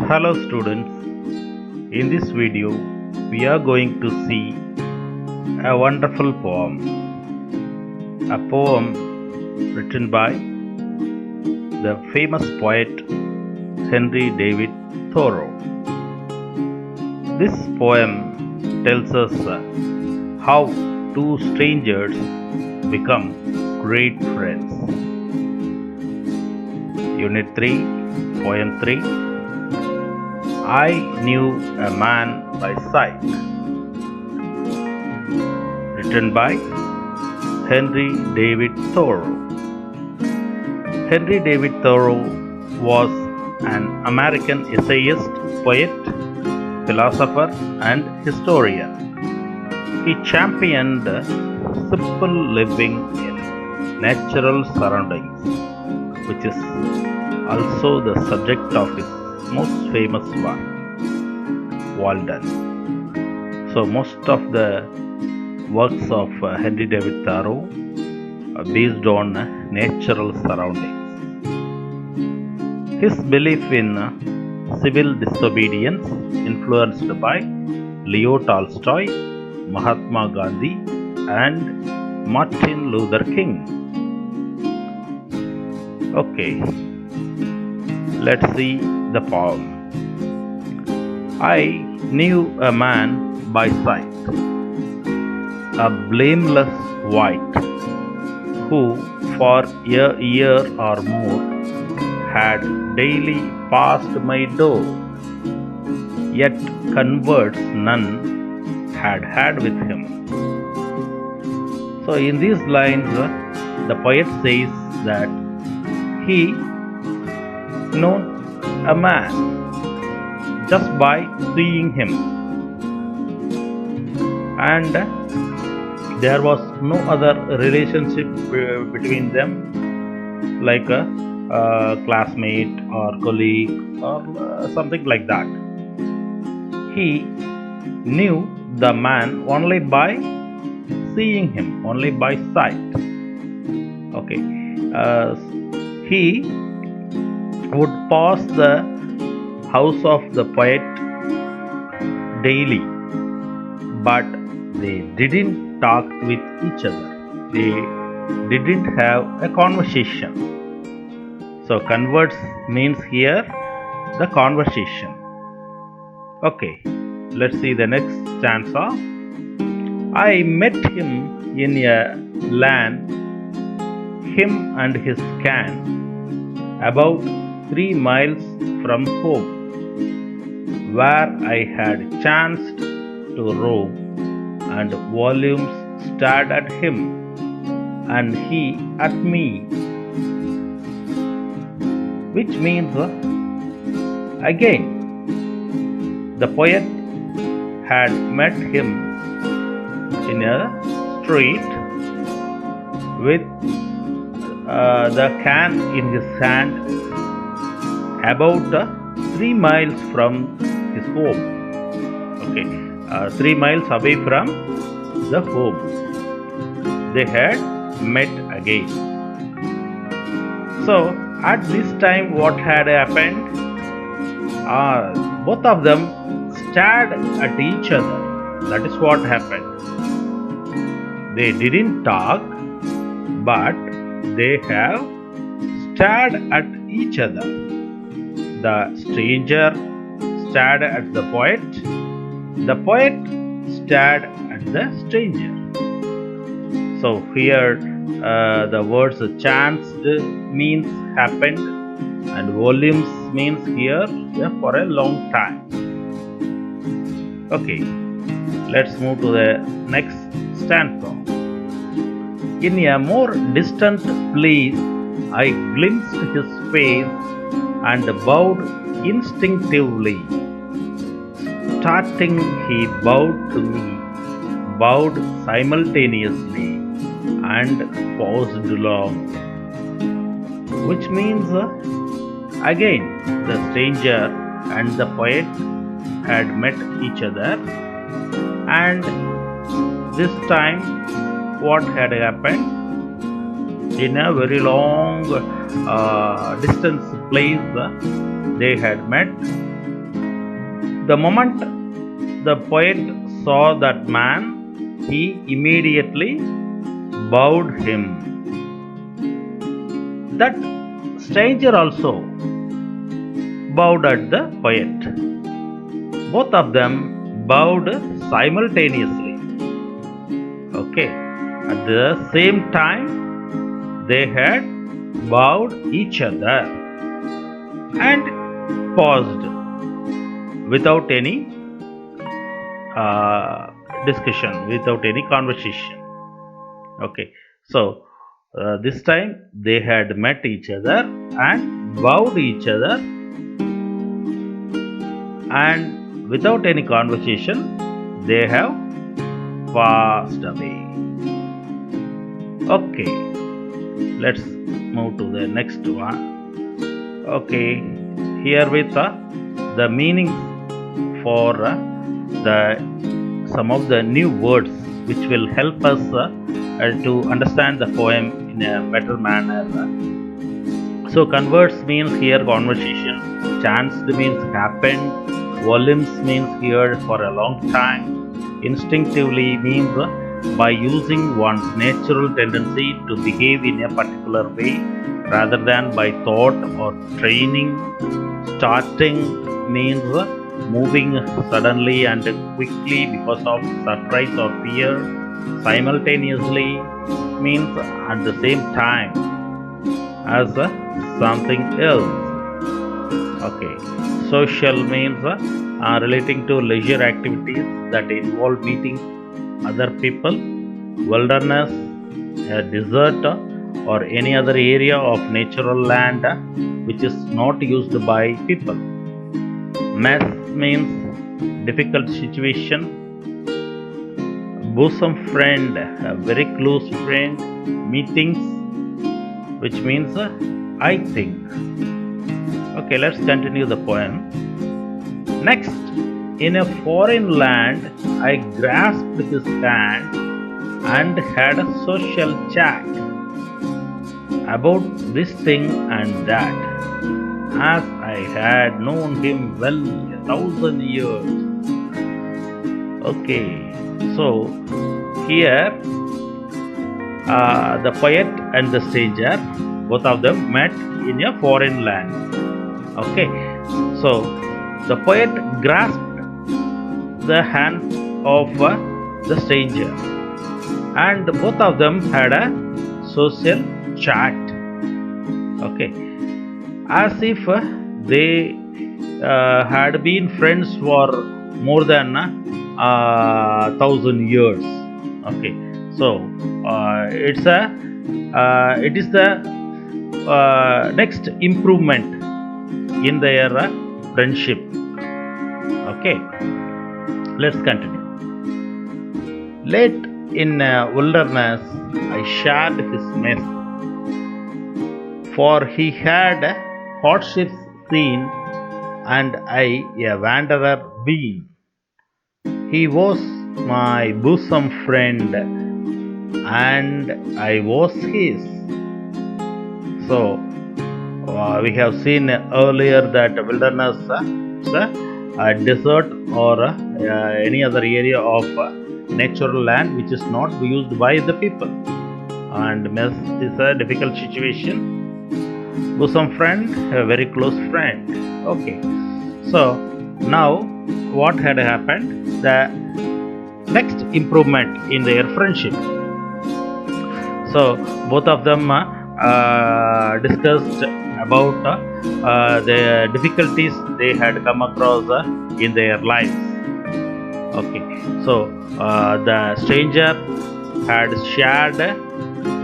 Hello students, in this video we are going to see a wonderful poem. A poem written by the famous poet Henry David Thoreau. This poem tells us how two strangers become great friends. Unit 3, Poem 3. I knew a man by sight. Written by Henry David Thoreau. Henry David Thoreau was an American essayist, poet, philosopher, and historian. He championed simple living in natural surroundings, which is also the subject of his most famous work, Walden. So most of the works of Henry David Thoreau are based on natural surroundings. His belief in civil disobedience, influenced by Leo Tolstoy, Mahatma Gandhi, and Martin Luther King. Okay, let's see the poem. I knew a man by sight, a blameless wight, who for a year or more had daily passed my door, yet converts none had with him. So in these lines, the poet says that he known a man just by seeing him, and there was no other relationship between them, like a classmate or colleague or something like that. He knew the man only by seeing him, only by sight. Okay, he would pass the house of the poet daily, but they didn't talk with each other. They didn't have a conversation. So converts means here the conversation. Okay, let's see the next stanza. I met him in a land, him and his can, about 3 miles from home, where I had chanced to roam, and volumes stared at him, and he at me. Which means, again, the poet had met him in a street with the can in his hand, about 3 miles from his home. Okay, 3 miles away from the home. They had met again. So at this time, what had happened? Both of them stared at each other. That is what happened. They didn't talk, but they have stared at each other. The stranger stared at the poet stared at the stranger. So here the words chanced means happened, and volumes means here for a long time. Okay, let's move to the next stanza. In a more distant place I glimpsed his face and bowed instinctively. Starting, he bowed to me, bowed simultaneously, and paused long. Which means, again, the stranger and the poet had met each other, and this time what had happened? In a very long distance place they had met, The moment the poet saw that man, he immediately bowed him. That stranger also bowed at the poet. Both of them bowed simultaneously. Okay. At the same time, they had bowed each other and paused without any discussion, without any conversation. Okay. So this time they had met each other and bowed each other, and without any conversation they have passed away. Okay, let's move to the next one. Okay, here with the meaning for the some of the new words which will help us to understand the poem in a better manner. So converse means here conversation, chanced means happened, volumes means heard for a long time, instinctively means by using one's natural tendency to behave in a particular way rather than by thought or training. Starting means moving suddenly and quickly because of surprise or fear. Simultaneously means at the same time as something else. Okay. Social means relating to leisure activities that involve meeting other people. Wilderness, a desert, or any other area of natural land which is not used by people. Mess means difficult situation. Bosom friend, a very close friend. Meetings, which means I think. Okay, let's continue the poem. Next, in a foreign land, I grasped his hand and had a social chat about this thing and that, as I had known him well 1,000 years. Okay, so here the poet and the stranger, both of them met in a foreign land. Okay, so the poet grasped the hand of the stranger, and both of them had a social chat. Okay, as if they had been friends for more than 1,000 years. Okay, so it is the next improvement in their friendship. Okay, let's continue. Late in wilderness, I shared his mess, for he had hardships seen, and I a wanderer been. He was my bosom friend, and I was his. So we have seen earlier that wilderness is a desert or any other area of natural land which is not used by the people, and mess is a difficult situation. Bosom friend, a very close friend. Okay, so now what had happened? The next improvement in their friendship. So both of them discussed about the difficulties they had come across in their lives. Okay, so the stranger had shared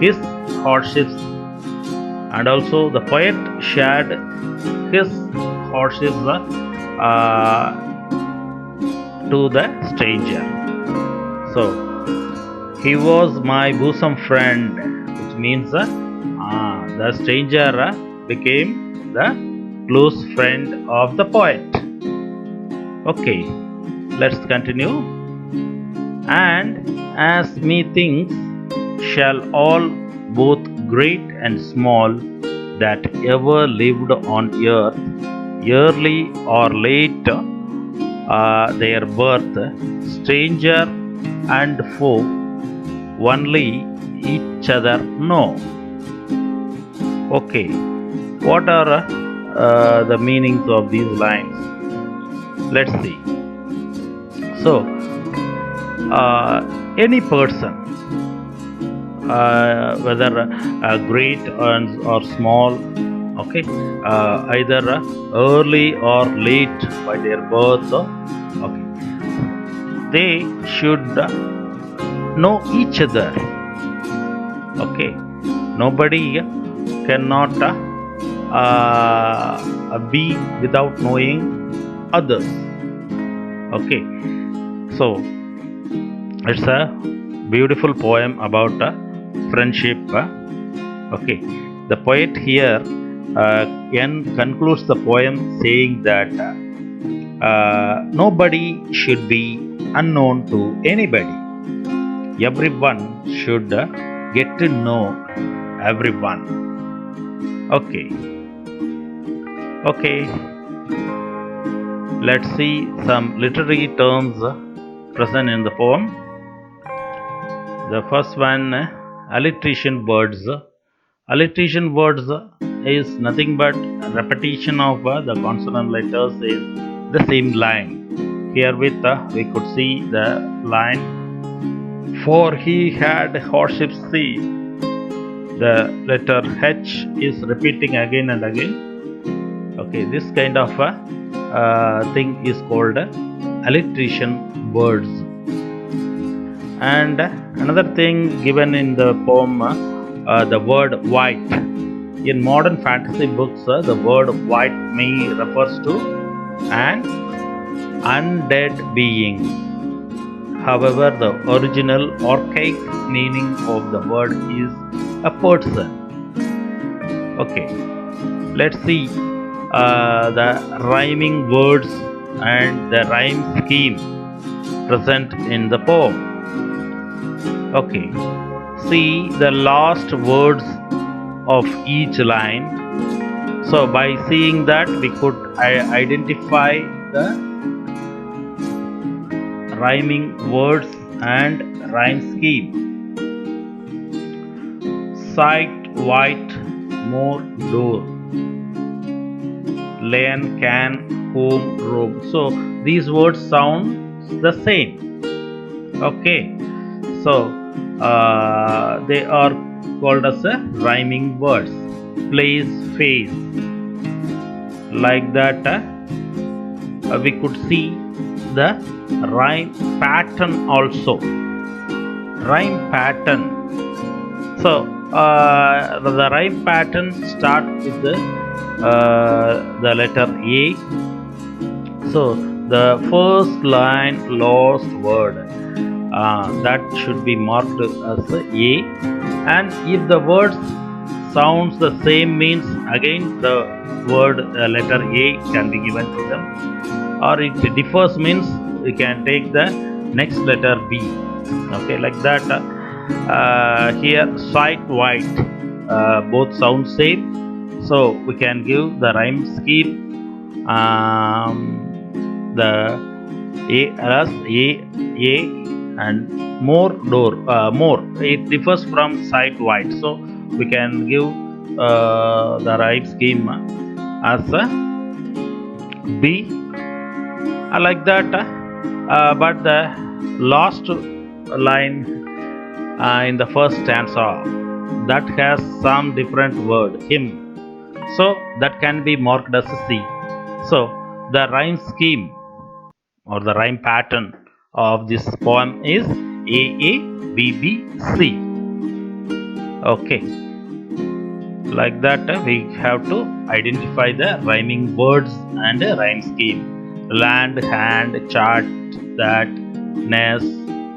his hardships, and also the poet shared his hardships to the stranger. So he was my bosom friend, which means the stranger became the close friend of the poet. Okay, let's continue. And as methinks shall all, both great and small, that ever lived on earth, early or late, their birth, stranger and foe, only each other know. Okay, what are the meanings of these lines? Let's see. So, any person, whether great or small, okay, either early or late by their birth, okay, they should know each other. Okay, nobody cannot be without knowing others. Okay, so it's a beautiful poem about friendship. Okay, the poet here concludes the poem saying that nobody should be unknown to anybody. Everyone should get to know everyone. Okay, okay. Let's see some literary terms present in the poem. The first one, alliteration words. Alliteration words is nothing but repetition of the consonant letters in the same line. Here with we could see the line, for he had hardships see. The letter H is repeating again and again. Okay, this kind of thing is called alliteration words. And another thing given in the poem, the word white. In modern fantasy books, the word white may refers to an undead being. However, the original archaic meaning of the word is a person. Okay, let's see the rhyming words and the rhyme scheme present in the poem. Okay, see the last words of each line. So by seeing that, we could identify the rhyming words and rhyme scheme. Sight white, more door, lion can, home room. So these words sound the same. Okay, so they are called as rhyming words. Place, face, like that we could see the rhyme pattern also. Rhyme pattern. So the rhyme pattern start with the letter A. So the first line, lost word, that should be marked as A. And if the word sounds the same, means again the word letter A can be given to them. Or it differs, means we can take the next letter B. Okay, like that. Here sight white, both sound same, so we can give the rhyme scheme, the A as A and more door, more, it differs from sight white, so we can give the rhyme scheme as B, like that. But the last line in the first stanza, that has some different word, him, so that can be marked as C. So the rhyme scheme or the rhyme pattern of this poem is A A B B C. Okay, like that we have to identify the rhyming words and rhyme scheme. Land, hand, chart, that, nest,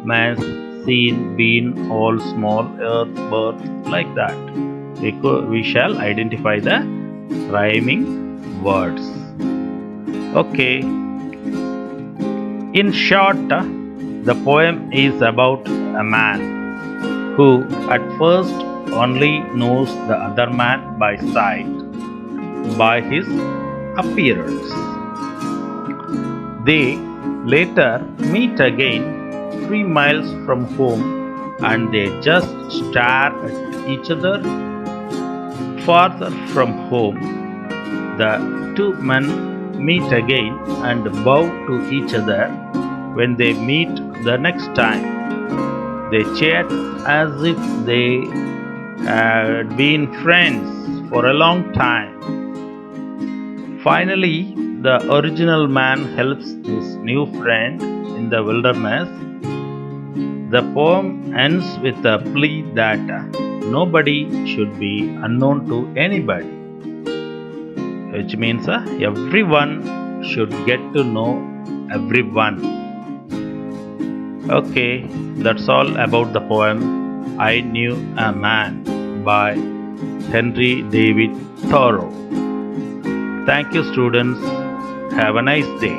mess, seen, been, all, small, earth, birth, like that. We shall identify the rhyming words. Okay. In short, the poem is about a man who at first only knows the other man by sight, by his appearance. They Later meet again 3 miles from home and they just stare at each other. Farther from home, the two men meet again and bow to each other. When they meet the next time, they chat as if they had been friends for a long time. Finally, the original man helps his new friend in the wilderness. The poem ends with a plea that nobody should be unknown to anybody, which means everyone should get to know everyone. Okay, that's all about the poem I Knew a Man by Henry David Thoreau. Thank you, students. Have a nice day.